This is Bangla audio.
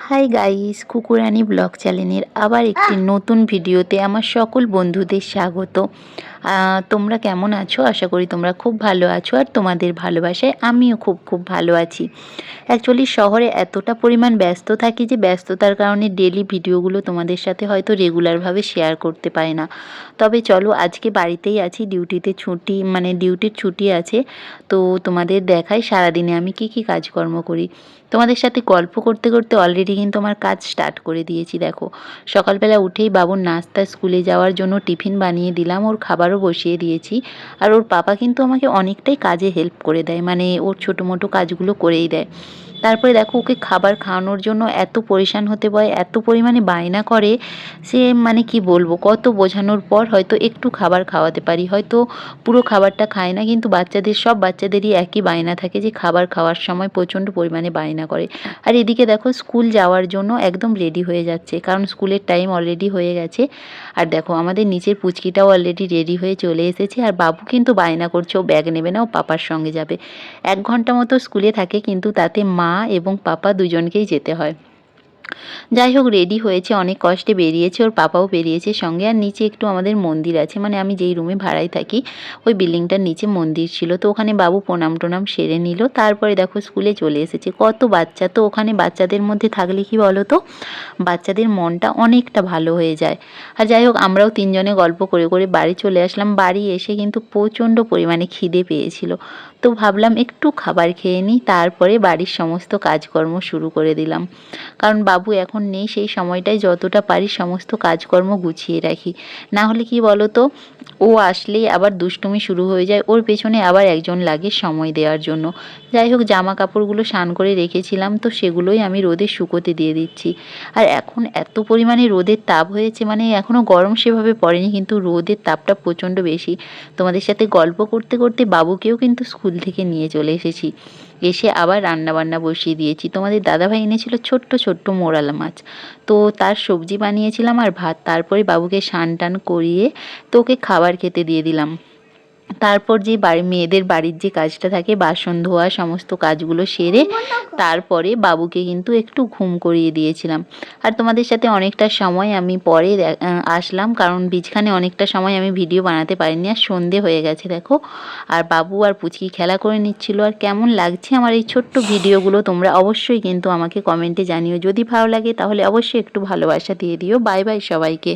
হাই গাইস, কুকুরানি ব্লগ চ্যানেলের আবার একটি নতুন ভিডিওতে আমার সকল বন্ধুদের স্বাগত। তোমরা কেমন আছো? আশা করি তোমরা খুব ভালো আছো, আর তোমাদের ভালোবাসায় আমিও খুব ভালো আছি। অ্যাকচুয়ালি শহরে এতটা পরিমাণ ব্যস্ত থাকি যে ব্যস্ততার কারণে ডেলি ভিডিওগুলো তোমাদের সাথে হয়তো রেগুলারভাবে শেয়ার করতে পারি না। তবে চলো, আজকে বাড়িতেই আছি, ডিউটির ছুটি আছে। তো তোমাদের দেখাই সারাদিনে আমি কি কাজকর্ম করি। তোমাদের সাথে গল্প করতে করতে অলরেডি কিন্তু আমার কাজ স্টার্ট করে দিয়েছি। দেখো, সকালবেলা উঠেই বাবুর নাস্তা, স্কুলে যাওয়ার জন্য টিফিন বানিয়ে দিলাম, ওর খাবারও বসিয়ে দিয়েছি। আর ওর পাপা কিন্তু আমাকে অনেকটাই কাজে হেল্প করে দেয়, মানে ওর ছোটো মোটো কাজগুলো করেই দেয়। তারপরে দেখো, ওকে খাবার খাওয়ানোর জন্য এত পরেশান হতে হয়, এত পরিমাণে বায়না করে, সে মানে কি বলবো, কত বোঝানোর পর হয়তো একটু খাবার খাওয়াতে পারি, হয়তো পুরো খাবারটা খায় না। কিন্তু সব বাচ্চাদেরই একই বায়না থাকে যে খাবার খাওয়ার সময় প্রচণ্ড পরিমাণে বায়না করে। আর এদিকে দেখো, স্কুল যাওয়ার জন্য একদম রেডি হয়ে যাচ্ছে, কারণ স্কুলের টাইম অলরেডি হয়ে গেছে। আর দেখো, আমাদের নিচের পুচকিটাও অলরেডি রেডি হয়ে চলে এসেছে। আর বাবু কিন্তু বায়না করছে, ও ব্যাগ নেবে না, ও পাপার সঙ্গে যাবে। 1 ঘন্টা মতো স্কুলে থাকে, কিন্তু তাতে মা এবং পাপা দুজনকেই যেতে হয়। যাই হোক, রেডি হয়েছে, অনেক কষ্টে বেরিয়েছে, ওর পাপাও বেরিয়েছে সঙ্গে। আর নিচে একটু আমাদের মন্দির আছে, মানে আমি যেই রুমে ভাড়ায় থাকি ওই বিল্ডিংটার নিচে মন্দির ছিল, তো ওখানে বাবু প্রণাম টোনাম সেরে নিল। তারপরে দেখো, স্কুলে চলে এসেছে। কত বাচ্চা, তো ওখানে বাচ্চাদের মধ্যে থাকলে কি বলো তো, বাচ্চাদের মনটা অনেকটা ভালো হয়ে যায়। আর যাই হোক, আমরাও তিনজনে গল্প করে করে বাড়ি চলে আসলাম। বাড়ি এসে কিন্তু প্রচণ্ড পরিমাণে খিদে পেয়েছিল, তো ভাবলাম একটু খাবার খেয়ে নিই, তারপরে বাড়ির সমস্ত কাজকর্ম শুরু করে দিলাম। কারণ বাবু এখন নেই, সেই সময়টায় যতটা পারি সমস্ত কাজকর্ম গুছিয়ে রাখি। না হলে কি বলো তো, ও আসলেই আবার দুষ্টুমি শুরু হয়ে যায়, ওর পেছনে আবার একজন লাগে সময় দেওয়ার জন্য। যাই হোক, জামা কাপড়গুলো স্নান করে রেখেছিলাম, তো সেগুলোই আমি রোদে শুকোতে দিয়ে দিচ্ছি। আর এখন এত পরিমাণে রোদের তাপ হয়েছে, মানে এখনও গরম সেভাবে পড়েনি, কিন্তু রোদের তাপটা প্রচণ্ড বেশি। তোমাদের সাথে গল্প করতে করতে বাবুকেও কিন্তু স্কুল থেকে নিয়ে চলে এসেছি। এসে আবার রান্নাবান্না বসিয়ে দিয়েছি। তোমাদের দাদাভাই এনেছিল ছোট্ট ছোট্ট মোরালা মাছ, তো তার সবজি বানিয়েছিলাম আর ভাত। তারপরে বাবুকে স্নান টান করিয়ে তো ওকে খাবার খেতে দিয়ে দিলাম। তারপর যে মেয়েদের বাড়ির যে কাজটা থাকে, বাসন ধোয়া, সমস্ত কাজগুলো সেরে তারপরে বাবুকে কিন্তু একটু ঘুম করিয়ে দিয়েছিলাম। আর তোমাদের সাথে অনেকটা সময় আমি পরে আসলাম, কারণ বীজখানে অনেকটা সময় আমি ভিডিও বানাতে পারিনি, আর সন্ধে হয়ে গেছে দেখো। আর বাবু আর পুচকি খেলা করে নিচ্ছিল। আর কেমন লাগছে আমার এই ছোট্ট ভিডিওগুলো তোমরা অবশ্যই কিন্তু আমাকে কমেন্টে জানিও। যদি ভালো লাগে তাহলে অবশ্যই একটু ভালোবাসা দিয়ে দিও। বাই বাই সবাইকে।